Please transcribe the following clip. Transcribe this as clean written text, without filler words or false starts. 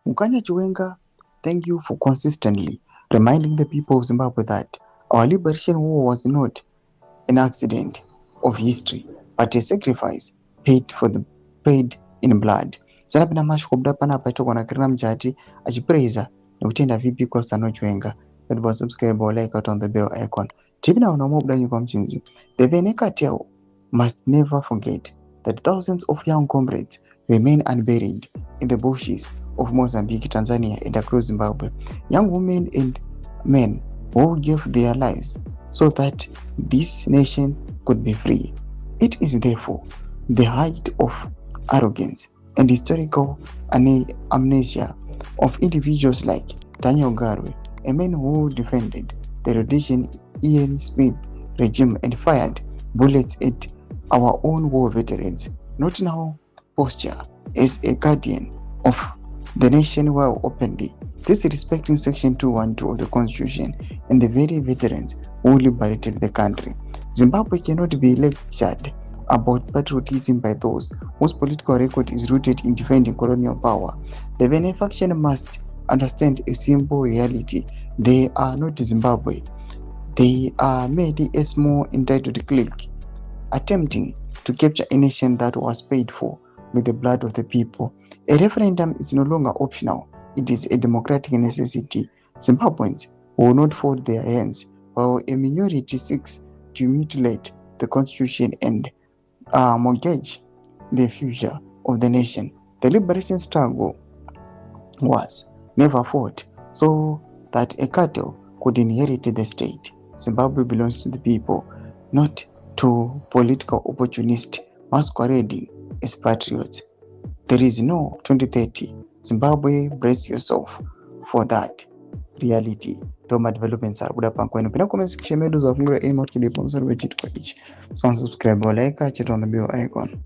Mukanya Chiwenga, thank you for consistently reminding the people of Zimbabwe that our liberation war was not an accident of history, but a sacrifice paid in blood. Sanapenda mashukobda panapa itokona kirina mchati achipraisa nekutenda VP Costa Nochwenga. That was subscribe or like out on the bell icon. Tribuna unamobuda nyuko mchinzi. The Veneka Tell must never forget that thousands of young comrades remain unburied in the bushes of Mozambique, Tanzania, and across Zimbabwe. Young women and men who gave their lives so that this nation could be free. It is therefore the height of arrogance and historical amnesia of individuals like Daniel Garwe, a man who defended the Rhodesian Ian Smith regime and fired bullets at our own war veterans, not in our posture as a guardian of the nation while openly disrespecting Section 212 of the Constitution and the very veterans who liberated the country. Zimbabwe cannot be lectured about patriotism by those whose political record is rooted in defending colonial power. The Vene faction must understand a simple reality. They are not Zimbabwe. They are merely a small entitled clique attempting to capture a nation that was paid for with the blood of the people. A referendum is no longer optional. It is a democratic necessity. Zimbabweans will not fold their hands while a minority seeks to mutilate the constitution and mortgage the future of the nation. The liberation struggle was never fought so that a cattle could inherit the state. Zimbabwe belongs to the people, not to political opportunists masquerading as patriots. There is no 2030. Zimbabwe, brace yourself for that reality. Thoma developments are buda pankwenu. Pina comment section medu za fungura aim out kudipo msoro wechitu kwa ichi. So subscribe or like, check on the bell icon.